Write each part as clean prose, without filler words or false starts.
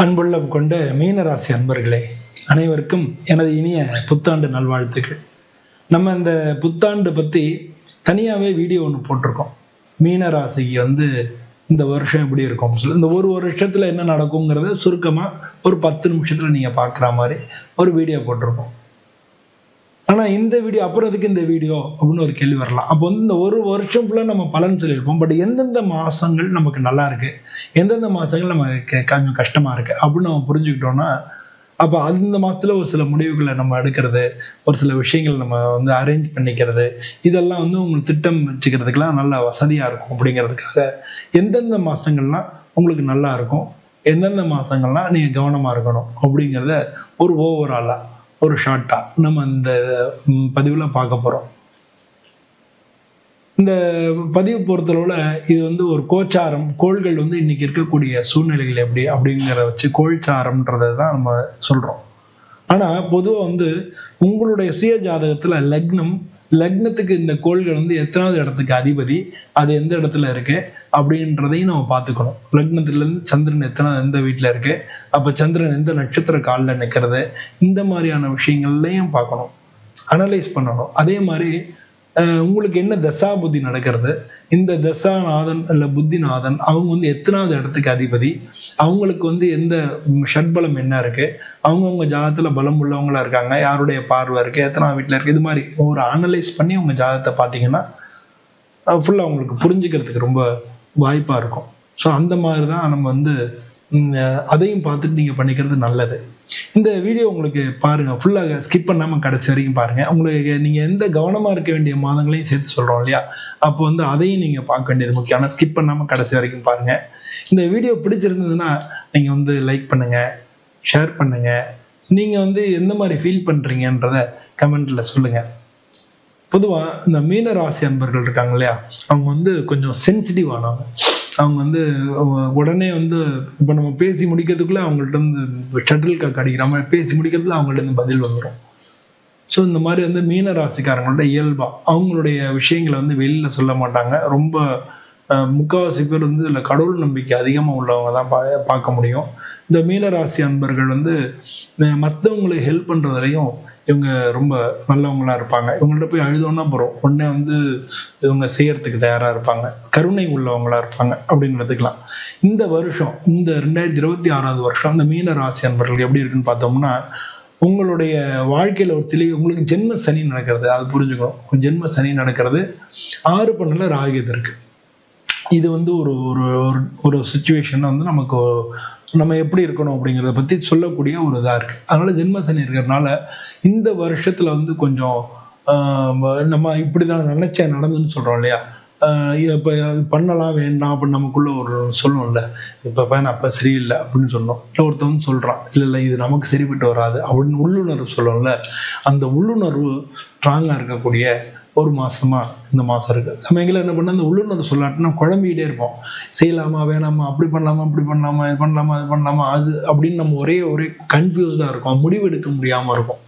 அன்புள்ளம் கொண்ட மீனராசி அன்பர்களே, அனைவருக்கும் எனது இனிய புத்தாண்டு நல்வாழ்த்துக்கள். நம்ம இந்த புத்தாண்டு பற்றி தனியாகவே வீடியோ ஒன்று போட்டிருக்கோம். மீனராசிக்கு இந்த வருஷம் எப்படி இருக்கும் சொல்லி, இந்த ஒரு வருஷத்தில் என்ன நடக்குங்கிறத சுருக்கமாக ஒரு 10 நிமிஷத்தில் நீங்கள் பார்க்குற மாதிரி ஒரு வீடியோ போட்டிருக்கோம். ஆனால் இந்த வீடியோ அப்புறத்துக்கு இந்த வீடியோ அப்படின்னு ஒரு கேள்வி வரலாம். அப்போ இந்த ஒரு வருஷம் ஃபுல்லாக நம்ம பலன் சொல்லியிருப்போம். பட் எந்தெந்த மாதங்கள் நமக்கு நல்லா இருக்கு, எந்தெந்த மாதங்கள் நமக்கு கொஞ்சம் கஷ்டமாக இருக்குது அப்படின்னு நம்ம புரிஞ்சுக்கிட்டோம்னா, அப்போ அந்த மாதத்தில் ஒரு சில முடிவுகளை நம்ம எடுக்கிறது, ஒரு சில விஷயங்கள் நம்ம அரேஞ்ச் பண்ணிக்கிறது, இதெல்லாம் உங்களுக்கு திட்டம் வச்சுக்கிறதுக்கெல்லாம் நல்ல வசதியாக இருக்கும். அப்படிங்கிறதுக்காக எந்தெந்த மாதங்கள்லாம் உங்களுக்கு நல்லா இருக்கும், எந்தெந்த மாதங்கள்லாம் நீங்கள் கவனமாக இருக்கணும் அப்படிங்கிறத ஒரு ஓவராலாக ஒரு ஷார்ட்டாக நம்ம இந்த பதிவில் பார்க்க போகிறோம். இந்த பதிவு பொறுத்தளவில் இது ஒரு கோச்சாரம், கோள்கள் இன்னைக்கு இருக்கக்கூடிய சூழ்நிலைகள் எப்படி அப்படிங்கிறத வச்சு கோல்சாரம்ன்றதை தான் நம்ம சொல்கிறோம். ஆனால் பொதுவாக உங்களுடைய சுய ஜாதகத்தில் லக்னத்துக்கு இந்த கோள்கள் எத்தனாவது இடத்துக்கு அதிபதி, அது எந்த இடத்துல இருக்கு அப்படின்றதையும் நம்ம பார்த்துக்கணும். லக்னத்துலேருந்து சந்திரன் எந்த வீட்டில் இருக்கு, அப்போ சந்திரன் எந்த நட்சத்திர காலில் நிற்கிறது, இந்த மாதிரியான விஷயங்கள்லையும் பார்க்கணும், அனலைஸ் பண்ணணும். அதே மாதிரி உங்களுக்கு என்ன தசா புத்தி நடக்கிறது, இந்த தசாநாதன் இல்லை புத்திநாதன் அவங்க எத்தனாவது இடத்துக்கு அதிபதி, அவங்களுக்கு எந்த ஷட்பலம் என்ன இருக்கு, அவங்கவுங்க ஜாதகத்துல பலம் உள்ளவங்களா இருக்காங்க, யாருடைய பார்வை இருக்கு, எத்தனாவது வீட்டில் இருக்கு, இது மாதிரி ஒரு அனலைஸ் பண்ணி உங்க ஜாதகத்தை பார்த்தீங்கன்னா ஃபுல்லாக உங்களுக்கு புரிஞ்சுக்கிறதுக்கு ரொம்ப வாய்ப்பாக இருக்கும். ஸோ அந்த மாதிரி தான் நம்ம அதையும் பார்த்துட்டு நீங்கள் பண்ணிக்கிறது நல்லது. இந்த வீடியோ உங்களுக்கு பாருங்கள், ஃபுல்லாக ஸ்கிப் பண்ணாமல் கடைசி வரைக்கும் பாருங்கள். உங்களுக்கு நீங்கள் எந்த கவனமாக இருக்க வேண்டிய மாதங்களையும் சேர்த்து சொல்கிறோம் இல்லையா, அப்போ அதையும் நீங்கள் பார்க்க வேண்டியது முக்கியம். ஆனால் ஸ்கிப் பண்ணாமல் கடைசி வரைக்கும் பாருங்கள். இந்த வீடியோ பிடிச்சிருந்ததுன்னா நீங்கள் லைக் பண்ணுங்கள், ஷேர் பண்ணுங்கள். நீங்கள் எந்த மாதிரி ஃபீல் பண்ணுறீங்கன்றத கமெண்ட்டில் சொல்லுங்கள். பொதுவாக இந்த மீன ராசி அன்பர்கள் இருக்காங்க இல்லையா, அவங்க கொஞ்சம் சென்சிட்டிவ் ஆனவங்க. அவங்க உடனே இப்போ நம்ம பேசி முடிக்கிறதுக்குள்ளே அவங்கள்ட்ட ஷட்டில் காக் அடிக்கிற மாதிரி பேசி முடிக்கிறதுல அவங்கள்ட்ட பதில் வந்துடும். ஸோ இந்த மாதிரி மீன ராசிக்காரங்களோட இயல்பா அவங்களுடைய விஷயங்களை வெளியில் சொல்ல மாட்டாங்க. ரொம்ப முக்கால்வாசி பேர் இதில் கடவுள் நம்பிக்கை அதிகமாக உள்ளவங்க தான் பார்க்க முடியும். இந்த மீன ராசி அன்பர்கள் மற்றவங்களுக்கு ஹெல்ப் பண்ணுறதுலையும் இவங்க ரொம்ப நல்லவங்களா இருப்பாங்க. இவங்கள்ட்ட போய் அழுதோன்னா போகிறோம், உடனே இவங்க செய்யறதுக்கு தயாராக இருப்பாங்க, கருணை உள்ளவங்களா இருப்பாங்க அப்படின்னு எடுத்துக்கலாம். இந்த வருஷம், இந்த 2026 வருஷம் இந்த மீன ராசி அன்பர்கள் எப்படி இருக்குன்னு பார்த்தோம்னா, உங்களுடைய வாழ்க்கையில் ஒரு தெளிவு, உங்களுக்கு ஜென்ம சனி நடக்கிறது, அது புரிஞ்சுக்கணும். ஜென்ம சனி நடக்கிறது, 6 பண்ணல ராகியது இருக்கு. இது ஒரு ஒரு சுச்சுவேஷன் நமக்கு நம்ம எப்படி இருக்கணும் அப்படிங்கிறத பற்றி சொல்லக்கூடிய ஒரு இதாக இருக்குது. அதனால ஜென்மசனி இருக்கிறதுனால இந்த வருஷத்தில் கொஞ்சம் நம்ம இப்படி தான் நினைச்ச நடந்துன்னு சொல்கிறோம் இல்லையா, இப்போ பண்ணலாம் வேண்டாம் அப்படின்னு நமக்குள்ள ஒரு சொல்லணும்ல, இப்போ வேணாம் அப்போ சரியில்லை அப்படின்னு சொன்னோம். இல்லை ஒருத்தவங்க சொல்கிறான், இல்லை இது நமக்கு சரிப்பட்டு வராது அப்படின்னு உள்ளுணர்வு சொல்லணும்ல, அந்த உள்ளுணர்வு ஸ்ட்ராங்காக இருக்கக்கூடிய ஒரு மாசமா இந்த மாதம் இருக்குது. சமயங்களில் என்ன பண்ணால் அந்த உள்ளுணர்வு சொல்லாட்டினா குழம்பிக்கிட்டே இருப்போம். செய்யலாமா வேணாமா, அப்படி பண்ணலாமா இப்படி பண்ணலாமா, இது பண்ணலாமா அது பண்ணலாமா அது அப்படின்னு நம்ம ஒரே கன்ஃபியூஸ்டாக இருக்கும், முடிவு எடுக்க முடியாமல் இருக்கும்.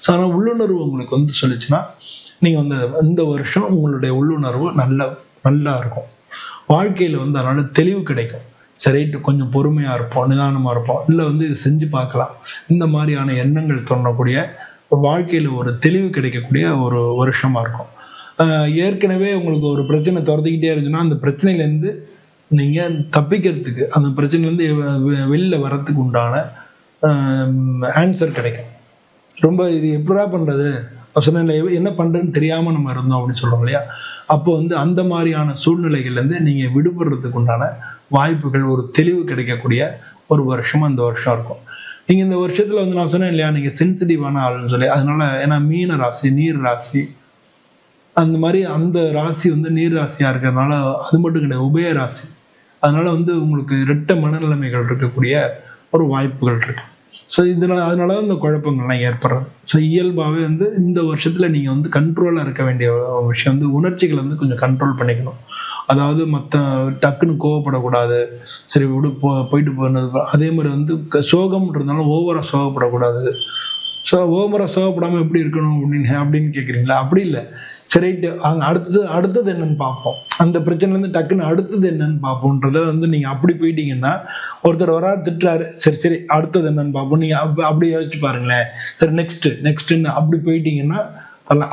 ஸோ ஆனால் உள்ளுணர்வு உங்களுக்கு சொல்லிச்சுன்னா நீங்கள் இந்த வருஷம் உங்களுடைய உள்ளுணர்வு நல்லா இருக்கும். வாழ்க்கையில் அதனால தெளிவு கிடைக்கும். சரிட்டு கொஞ்சம் பொறுமையாக இருப்போம், நிதானமாக இருப்போம், இல்லை இது செஞ்சு பார்க்கலாம், இந்த மாதிரியான எண்ணங்கள் தோணக்கூடிய வாழ்க்கையில் ஒரு தெளிவு கிடைக்கக்கூடிய ஒரு வருஷமாக இருக்கும். ஏற்கனவே உங்களுக்கு ஒரு பிரச்சனை துரத்திக்கிட்டே இருந்துச்சுன்னா அந்த பிரச்சனையிலேருந்து நீங்கள் தப்பிக்கிறதுக்கு, அந்த பிரச்சனையிலேருந்து வெளியில் வர்றதுக்கு உண்டான ஆன்சர் கிடைக்கும். ரொம்ப இது எப்படா பண்ணுறது சொன்ன என்ன பண்ணுறதுன்னு தெரியாமல் நம்ம இருந்தோம் அப்படின்னு சொல்கிறோம் இல்லையா, அப்போ அந்த மாதிரியான சூழ்நிலைகள்லேருந்து நீங்கள் விடுபடுறதுக்கு உண்டான வாய்ப்புகள், ஒரு தெளிவு கிடைக்கக்கூடிய ஒரு வருஷமாக இந்த வருஷம் இருக்கும். நீங்கள் இந்த வருஷத்தில் நான் சொன்னேன் இல்லையா, நீங்கள் சென்சிட்டிவான ஆளுன்னு சொல்லி, அதனால ஏன்னா மீன ராசி நீர் ராசி, அந்த மாதிரி அந்த ராசி நீர் ராசியாக இருக்கிறதுனால அது மட்டும் கிடையாது, உபய ராசி. அதனால உங்களுக்கு இரட்ட மனநிலைமைகள் இருக்கக்கூடிய ஒரு வாய்ப்புகள் இருக்கு. ஸோ அதனால தான் இந்த குழப்பங்கள்லாம் ஏற்படுறது. ஸோ இயல்பாகவே இந்த வருஷத்தில் நீங்கள் கண்ட்ரோலாக இருக்க வேண்டிய விஷயம் உணர்ச்சிகளை கொஞ்சம் கண்ட்ரோல் பண்ணிக்கணும். அதாவது மற்ற டக்குன்னு கோவப்படக்கூடாது, சரி விடு போயிட்டு போனது. அதே மாதிரி சோகம்ன்றதுனால ஓவராக சோகப்படக்கூடாது. ஸோ ஓவரா சோகப்படாமல் எப்படி இருக்கணும் அப்படின்னு கேட்குறீங்களா? அப்படி இல்லை. சரி ரைட்டு, அங்கே அடுத்தது என்னன்னு பார்ப்போம், அந்த பிரச்சனைலேருந்து டக்குன்னு அடுத்தது என்னன்னு பார்ப்போன்றத நீங்கள் அப்படி போயிட்டீங்கன்னா, ஒருத்தர் வராரு திட்டுறாரு, சரி அடுத்தது என்னன்னு பார்ப்போம், நீங்கள் அப்படி யோசிச்சு பாருங்களேன். சரி நெக்ஸ்ட்டுன்னு அப்படி போயிட்டீங்கன்னா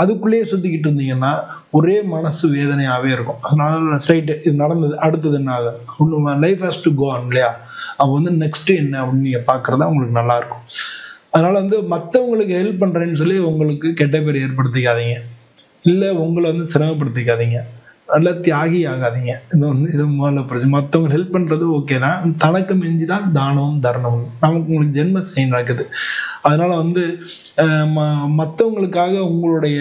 அதுக்குள்ளேயே சுற்றிக்கிட்டு இருந்தீங்கன்னா ஒரே மனசு வேதனையாகவே இருக்கும். அதனால ஸ்ட்ரைட்டு இது நடந்தது, அடுத்தது என்ன ஆகும், life has to go on இல்லையா? அப்போ நெக்ஸ்ட்டு என்ன அப்படின்னு நீங்கள் பார்க்குறதா உங்களுக்கு நல்லாயிருக்கும். அதனால மற்றவங்களுக்கு ஹெல்ப் பண்ணுறேன்னு சொல்லி உங்களுக்கு கெட்ட பேர் ஏற்படுத்திக்காதீங்க, இல்லை உங்களை சிரமப்படுத்திக்காதீங்க, நல்ல தியாகி ஆகாதீங்க. இது முதல்ல பிரச்சனை. மற்றவங்க ஹெல்ப் பண்ணுறது ஓகே தான், தனக்கு மிஞ்சி தான் தானமும் தர்ணமும். நமக்கு உங்களுக்கு ஜென்ம சனி நடக்குது. அதனால மற்றவங்களுக்காக உங்களுடைய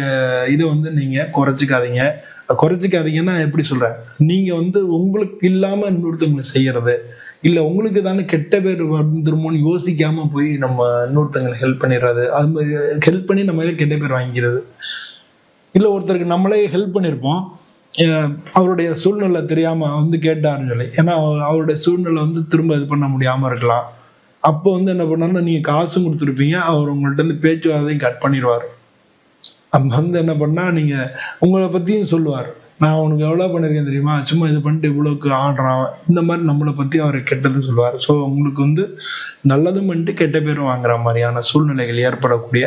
இதை நீங்கள் குறைச்சிக்காதீங்கன்னா எப்படி சொல்கிறேன், நீங்கள் உங்களுக்கு இல்லாமல் இன்னொருத்தவங்களுக்கு செய்கிறது, இல்லை உங்களுக்கு தானே கெட்ட பேர் வந்துருமோன்னு யோசிக்காமல் போய் நம்ம இன்னொருத்தங்களுக்கு ஹெல்ப் பண்ணிடுறது, அது மாதிரி ஹெல்ப் பண்ணி நம்ம கெட்ட பேர் வாங்கிக்கிறது. இல்லை ஒருத்தருக்கு நம்மளே ஹெல்ப் பண்ணியிருப்போம், அவருடைய சூழ்நிலை தெரியாமல் கேட்டாருன்னு சொல்லி, ஏன்னா அவருடைய சூழ்நிலை திரும்ப இது பண்ண முடியாமல் இருக்கலாம். அப்போ என்ன பண்ணாருன்னா, நீங்கள் காசும் கொடுத்துருப்பீங்க, அவர் உங்கள்கிட்ட பேச்சுவார்த்தையும் கட் பண்ணிடுவார். அப்போ என்ன பண்ணால் நீங்கள் உங்களை பற்றியும் சொல்லுவார், நான் உனக்கு எவ்வளோ பண்ணியிருக்கேன் தெரியுமா, சும்மா இது பண்ணிட்டு இவ்வளோக்கு ஆடுறான், இந்த மாதிரி நம்மளை பற்றி அவர் கெட்டது சொல்லுவார். ஸோ உங்களுக்கு நல்லதும் பண்ணிட்டு கெட்ட பேரும் வாங்குற மாதிரியான சூழ்நிலைகள் ஏற்படக்கூடிய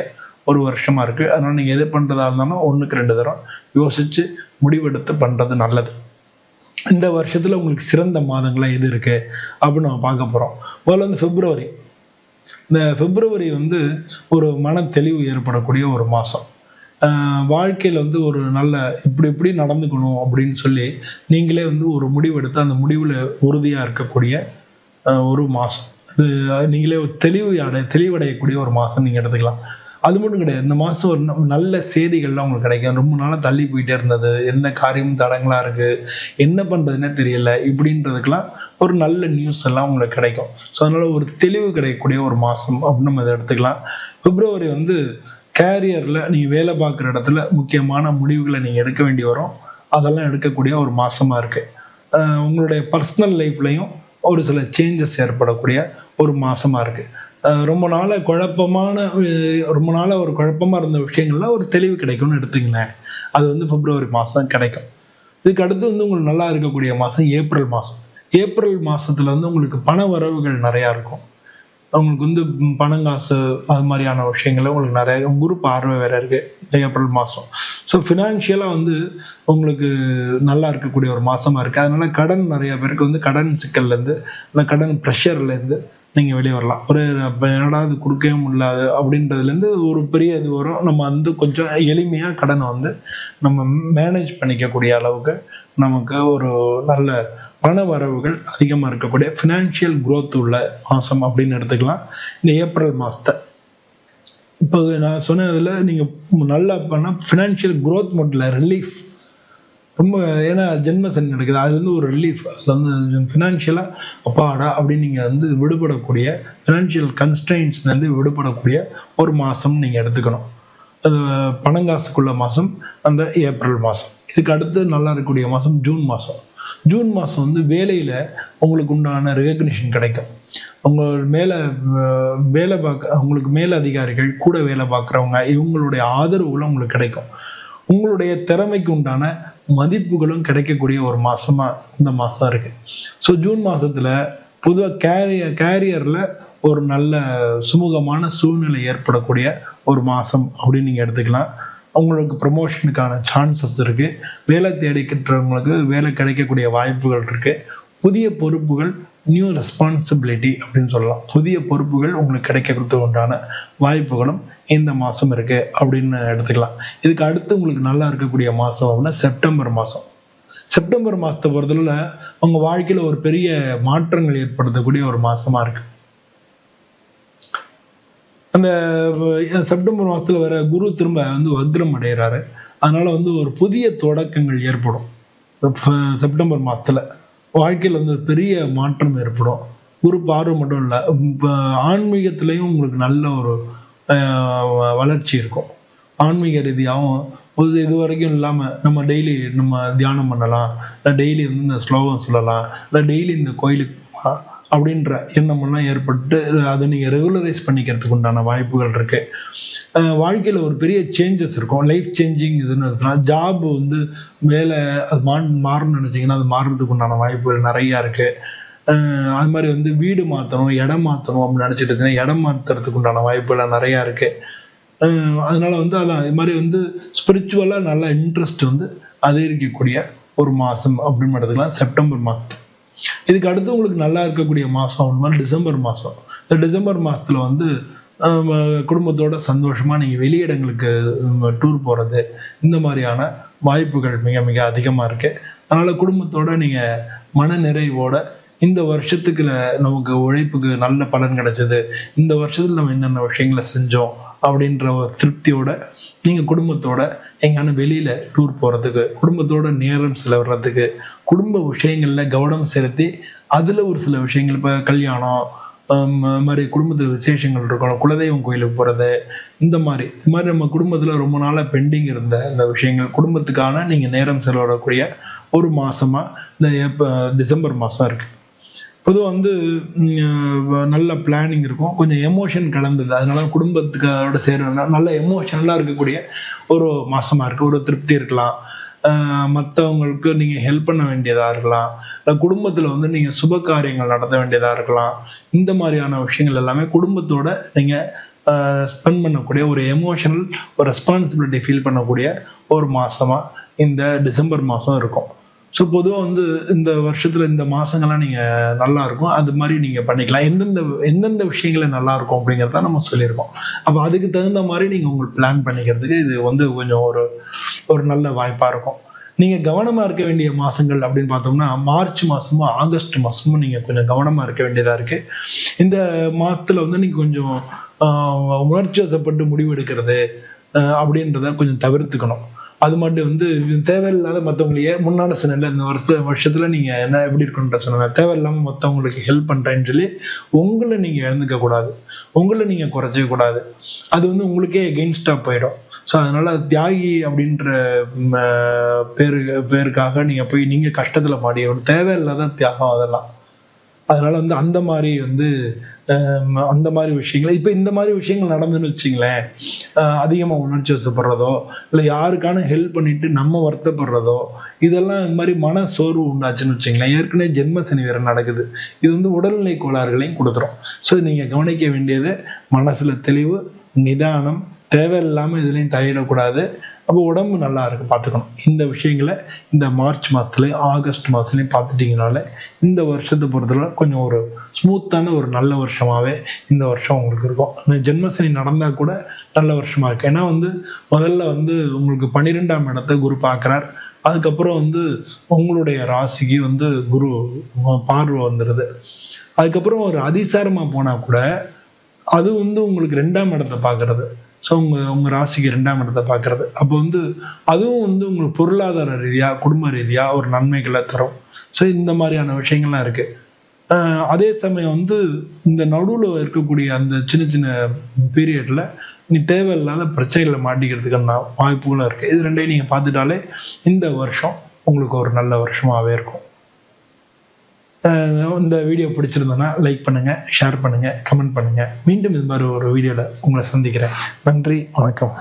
ஒரு வருஷமாக இருக்குது. அதனால் நீங்கள் எது பண்ணுறதா இருந்தாலும் 1க்கு 2 தரம் யோசித்து முடிவெடுத்து பண்ணுறது நல்லது. இந்த வருஷத்தில் உங்களுக்கு சிறந்த மாதங்களாக எது இருக்குது அப்படின்னு நம்ம பார்க்க போகிறோம். முதல்ல பிப்ரவரி. இந்த பிப்ரவரி ஒரு மன தெளிவு ஏற்படக்கூடிய ஒரு மாதம். வாழ்க்கையில் ஒரு நல்ல இப்படி நடந்துக்கணும் அப்படின்னு சொல்லி நீங்களே ஒரு முடிவெடுத்து அந்த முடிவில் உறுதியாக இருக்கக்கூடிய ஒரு மாதம். நீங்களே ஒரு தெளிவடையக்கூடிய ஒரு மாதம் நீங்கள் எடுத்துக்கலாம். அது மட்டும் கிடையாது, இந்த மாதம் ஒரு நல்ல செய்திகள்லாம் உங்களுக்கு கிடைக்கும். ரொம்ப நாளாக தள்ளி போயிட்டே இருந்தது, எந்த காரியமும் தடங்களாக இருக்குது, என்ன பண்ணுறதுன்னே தெரியல, இப்படின்றதுக்கெல்லாம் ஒரு நல்ல நியூஸ் எல்லாம் உங்களுக்கு கிடைக்கும். ஸோ அதனால் ஒரு தெளிவு கிடைக்கக்கூடிய ஒரு மாதம் அப்படின்னு நம்ம இதை எடுத்துக்கலாம். பிப்ரவரி கேரியரில் நீங்கள் வேலை பார்க்குற இடத்துல முக்கியமான முடிவுகளை நீங்கள் எடுக்க வேண்டி வரும். அதெல்லாம் எடுக்கக்கூடிய ஒரு மாதமாக இருக்குது. உங்களுடைய பர்சனல் லைஃப்லையும் ஒரு சில சேஞ்சஸ் ஏற்படக்கூடிய ஒரு மாதமாக இருக்குது. ரொம்ப நாளாக ஒரு குழப்பமாக இருந்த விஷயங்கள்லாம் ஒரு தெளிவு கிடைக்கும்னு எடுத்துங்களேன். அது பிப்ரவரி மாதம் கிடைக்கும். இதுக்கு அடுத்து உங்களுக்கு நல்லா இருக்கக்கூடிய மாதம் ஏப்ரல் மாதம். ஏப்ரல் மாதத்தில் உங்களுக்கு பண வரவுகள் நிறையா இருக்கும். உங்களுக்கு பணங்காசு அது மாதிரியான விஷயங்கள்ல உங்களுக்கு நிறைய குரு பார்வை வேற இருக்குது ஏப்ரல் மாதம். ஸோ ஃபினான்ஷியலாக உங்களுக்கு நல்லா இருக்கக்கூடிய ஒரு மாதமாக இருக்குது. அதனால கடன் நிறைய பேருக்கு கடன் சிக்கல்லேருந்து இல்லை கடன் ப்ரெஷர்லேருந்து நீங்கள் வெளியே வரலாம். ஒரு என்னடா அது கொடுக்கவே முடியாது அப்படின்றதுலேருந்து ஒரு பெரிய இது வரும். நம்ம கொஞ்சம் எளிமையாக கடனை நம்ம மேனேஜ் பண்ணிக்கக்கூடிய அளவுக்கு நமக்கு ஒரு நல்ல பண வரவுகள் அதிகமாக இருக்கக்கூடிய ஃபினான்ஷியல் குரோத் உள்ள மாதம் அப்படின்னு எடுத்துக்கலாம் இந்த ஏப்ரல் மாதத்தை. இப்போ நான் சொன்னதில் நீங்கள் நல்லா பண்ணால் ஃபினான்ஷியல் குரோத் மட்டும் ரிலீஃப் ரொம்ப, ஏன்னா ஜென்மசனி நடக்குது, அது ஒரு ரிலீஃப். அதில் ஃபினான்ஷியலாக அப்பாடா அப்படின்னு நீங்கள் விடுபடக்கூடிய ஃபினான்ஷியல் கன்ஸ்ட்ரெயின்ஸ்லேருந்து விடுபடக்கூடிய ஒரு மாதம் நீங்கள் எடுத்துக்கணும். அது பணங்காசுக்குள்ள மாதம் அந்த ஏப்ரல் மாதம். இதுக்கு அடுத்து நல்லா இருக்கக்கூடிய மாதம் ஜூன் மாதம். ஜூன் மாதம் வேலையில் உங்களுக்கு உண்டான ரெகக்னிஷன் கிடைக்கும். உங்கள் மேலே உங்களுக்கு மேல் அதிகாரிகள் கூட வேலை பார்க்குறவங்க இவங்களுடைய ஆதரவுகளும் உங்களுக்கு கிடைக்கும். உங்களுடைய திறமைக்கு உண்டான மதிப்புகளும் கிடைக்கக்கூடிய ஒரு மாதமாக இந்த மாதம் இருக்குது. ஸோ ஜூன் மாதத்தில் பொதுவாக கேரியரில் ஒரு நல்ல சுமூகமான சூழ்நிலை ஏற்படக்கூடிய ஒரு மாதம் அப்படின்னு நீங்கள் எடுத்துக்கலாம். அவங்களுக்கு ப்ரமோஷனுக்கான சான்சஸ் இருக்குது. வேலை தேடிக்கிட்டவங்களுக்கு வேலை கிடைக்கக்கூடிய வாய்ப்புகள் இருக்குது. புதிய பொறுப்புகள், நியூ ரெஸ்பான்சிபிலிட்டி அப்படின்னு சொல்லலாம். புதிய பொறுப்புகள் உங்களுக்கு கிடைக்கிறதுக்கு உண்டான வாய்ப்புகளும் இந்த மாதம் இருக்குது அப்படின்னு எடுத்துக்கலாம். இதுக்கு அடுத்து உங்களுக்கு நல்லா இருக்கக்கூடிய மாதம் அப்படின்னா செப்டம்பர் மாதம். செப்டம்பர் மாதத்தை பொறுத்தவரை உங்கள் வாழ்க்கையில் ஒரு பெரிய மாற்றங்கள் ஏற்படுத்தக்கூடிய ஒரு மாதமாக இருக்குது. அந்த செப்டம்பர் மாதத்தில் வர குரு திரும்ப வக்ரம் அடைகிறாரு. அதனால் ஒரு புதிய தொடக்கங்கள் ஏற்படும். செப்டம்பர் மாதத்தில் வாழ்க்கையில் ஒரு பெரிய மாற்றம் ஏற்படும். குரு பார்வை மட்டும் இல்லை, ஆன்மீகத்திலையும் உங்களுக்கு நல்ல ஒரு வளர்ச்சி இருக்கும். ஆன்மீக ரீதியாகவும் இது வரைக்கும் இல்லாமல் நம்ம டெய்லி நம்ம தியானம் பண்ணலாம், இல்லை டெய்லி இந்த ஸ்லோகம் சொல்லலாம், இல்லை டெய்லி இந்த கோயிலுக்கு போகலாம். அப்படின்ற எண்ணமெல்லாம் ஏற்பட்டு அதை நீங்கள் ரெகுலரைஸ் பண்ணிக்கிறதுக்கு உண்டான வாய்ப்புகள் இருக்குது. வாழ்க்கையில் ஒரு பெரிய சேஞ்சஸ் இருக்கும், லைஃப் சேஞ்சிங் இதுன்னு இருக்குன்னா ஜாப் வந்து வேலை அது மாறணும்னு நினச்சிங்கன்னா அது மாறுறதுக்கு உண்டான வாய்ப்புகள் நிறையா இருக்குது. அது மாதிரி வந்து வீடு மாற்றணும், இடம் மாற்றணும் அப்படின்னு நினச்சிட்டு இருந்தீங்கன்னா இடம் மாற்றுறதுக்கு உண்டான வாய்ப்புகள் நிறையா இருக்குது. அதனால வந்து அதான் இது மாதிரி வந்து ஸ்பிரிச்சுவலாக நல்ல இன்ட்ரெஸ்ட் வந்து அதிகரிக்கக்கூடிய ஒரு மாதம் அப்படின்னு எடுத்துக்கலாம் செப்டம்பர் மாதம். இதுக்கு அடுத்து உங்களுக்கு நல்லா இருக்கக்கூடிய மாதம் அப்படின்னா டிசம்பர் மாதம். இந்த டிசம்பர் மாதத்தில் வந்து குடும்பத்தோட சந்தோஷமாக நீங்கள் வெளியிடங்களுக்கு டூர் போகிறது இந்த மாதிரியான வாய்ப்புகள் மிக மிக அதிகமாக இருக்குது. அதனால் குடும்பத்தோட நீங்கள் மன நிறைவோட இந்த வருஷத்துக்கு நமக்கு உழைப்புக்கு நல்ல பலன் கிடைச்சது, இந்த வருஷத்தில் நம்ம என்னென்ன விஷயங்களை செஞ்சோம் அப்படின்ற ஒரு திருப்தியோட நீங்கள் குடும்பத்தோட எங்கன்னா வெளியில் டூர் போகிறதுக்கு, குடும்பத்தோட நேரம் செலவிடுறதுக்கு, குடும்ப விஷயங்களில் கவனம் செலுத்தி அதில் ஒரு சில விஷயங்கள் இப்போ கல்யாணம் மாதிரி குடும்பத்தில் விசேஷங்கள் இருக்கணும், குலதெய்வம் கோயிலுக்கு போகிறது, இந்த மாதிரி நம்ம குடும்பத்தில் ரொம்ப நாளாக பெண்டிங் இருந்த இந்த விஷயங்கள் குடும்பத்துக்கான நீங்கள் நேரம் செலவிடக்கூடிய ஒரு மாதமாக இந்த டிசம்பர் மாதம் இருக்குது. பொதுவாக வந்து நல்ல பிளானிங் இருக்கும், கொஞ்சம் எமோஷன் கலந்தது, அதனால குடும்பத்துக்கோட சேர்றதுனா நல்ல எமோஷனலாக இருக்கக்கூடிய ஒரு மாதமாக இருக்குது. ஒரு திருப்தி இருக்கலாம், மற்றவங்களுக்கு நீங்கள் ஹெல்ப் பண்ண வேண்டியதாக இருக்கலாம், இல்லை குடும்பத்தில் வந்து நீங்கள் சுப காரியங்கள் நடத்த வேண்டியதாக இருக்கலாம். இந்த மாதிரியான விஷயங்கள் எல்லாமே குடும்பத்தோட நீங்கள் ஸ்பெண்ட் பண்ணக்கூடிய ஒரு எமோஷனல் ஒரு ரெஸ்பான்சிபிலிட்டி ஃபீல் பண்ணக்கூடிய ஒரு மாதமாக இந்த டிசம்பர் மாதம் இருக்கும். ஸோ பொதுவாக வந்து இந்த வருஷத்தில் இந்த மாதங்கள்லாம் நீங்கள் நல்லாயிருக்கும், அது மாதிரி நீங்கள் பண்ணிக்கலாம். எந்தெந்த விஷயங்கள் நல்லாயிருக்கும் அப்படிங்கிறத நம்ம சொல்லியிருக்கோம். அப்போ அதுக்கு தகுந்த மாதிரி நீங்கள் உங்களுக்கு பிளான் பண்ணிக்கிறதுக்கு இது வந்து கொஞ்சம் ஒரு நல்ல வாய்ப்பாக இருக்கும். நீங்கள் கவனமாக இருக்க வேண்டிய மாதங்கள் அப்படின்னு பார்த்தோம்னா மார்ச் மாதமும் ஆகஸ்ட் மாதமும் நீங்கள் கொஞ்சம் கவனமாக இருக்க வேண்டியதாக இருக்குது. இந்த மாதத்தில் வந்து நீங்கள் கொஞ்சம் உணர்ச்சி வசப்பட்டு முடிவு எடுக்கிறது அப்படின்றத கொஞ்சம் தவிர்த்துக்கணும். அது மட்டும் வந்து தேவையில்லாத மற்றவங்களையே முன்னாடி சொன்ன இந்த வருஷத்தில் நீங்கள் என்ன எப்படி இருக்குன்ற சொன்னாங்க, தேவையில்லாமல் மற்றவங்களுக்கு ஹெல்ப் பண்ணுறேன்னு சொல்லி உங்களை நீங்கள் இழந்துக்க கூடாது, உங்களை நீங்கள் குறைச்சிக்க கூடாது. அது வந்து உங்களுக்கே எகெயின்ஸ்டாக போயிடும். ஸோ அதனால் தியாகி அப்படின்ற பேருக்காக நீங்கள் போய் நீங்கள் கஷ்டத்தில் மாடியும் தேவையில்லாத தியாகம் அதெல்லாம். அதனால வந்து அந்த மாதிரி விஷயங்கள் இப்போ இந்த மாதிரி விஷயங்கள் நடந்துன்னு வச்சிங்களேன், அதிகமாக உணர்ச்சி வசப்படுறதோ இல்லை யாருக்கான ஹெல்ப் பண்ணிட்டு நம்ம வருத்தப்படுறதோ இதெல்லாம் இந்த மாதிரி மன சோர்வு உண்டாச்சுன்னு வச்சிங்களேன். ஏற்கனவே ஜென்ம சனி வேறு நடக்குது, இது வந்து உடல்நிலை கோளாறுகளையும் கொடுத்துரும். ஸோ நீங்கள் கவனிக்க வேண்டியது மனசில் தெளிவு, நிதானம், தேவையில்லாமல் இதுலேயும் தலையிடக்கூடாது. அப்போ உடம்பு நல்லா இருக்கு பார்த்துக்கணும். இந்த விஷயங்களை இந்த மார்ச் மாதத்துலேயும் ஆகஸ்ட் மாதத்துலேயும் பார்த்துட்டிங்கனாலே இந்த வருஷத்தை பொறுத்தவரை கொஞ்சம் ஒரு ஸ்மூத்தான ஒரு நல்ல வருஷமாகவே இந்த வருஷம் உங்களுக்கு இருக்கும். ஜென்மசனி நடந்தால் கூட நல்ல வருஷமாக இருக்குது. ஏன்னா வந்து முதல்ல வந்து உங்களுக்கு 12ஆம் இடத்தை குரு பார்க்குறார், அதுக்கப்புறம் வந்து உங்களுடைய ராசிக்கு வந்து குரு பார்வை வந்துடுது. அதுக்கப்புறம் ஒரு அதிசாரமாக போனால் கூட அது வந்து உங்களுக்கு 2ஆம் இடத்தை பார்க்குறது. ஸோ உங்கள் ராசிக்கு 2ஆம் இடத்தை பார்க்குறது. அப்போ வந்து அதுவும் வந்து உங்களுக்கு பொருளாதார ரீதியாக குடும்ப ரீதியாக ஒரு நன்மைகளை தரும். ஸோ இந்த மாதிரியான விஷயங்கள்லாம் இருக்குது. அதே சமயம் வந்து இந்த நடுவில் இருக்கக்கூடிய அந்த சின்ன சின்ன பீரியடில் நீ தேவையில்லாத பிரச்சனைகளை மாட்டிக்கிறதுக்கான வாய்ப்புகளும் இருக்குது. இது ரெண்டையும் நீங்கள் பார்த்துட்டாலே இந்த வருஷம் உங்களுக்கு ஒரு நல்ல வருஷமாகவே இருக்கும். இந்த வீடியோ பிடிச்சிருந்தோன்னா லைக் பண்ணுங்கள், ஷேர் பண்ணுங்கள், கமெண்ட் பண்ணுங்கள். மீண்டும் இது மாதிரி ஒரு வீடியோவில் உங்களை சந்திக்கிறேன். நன்றி, வணக்கம்.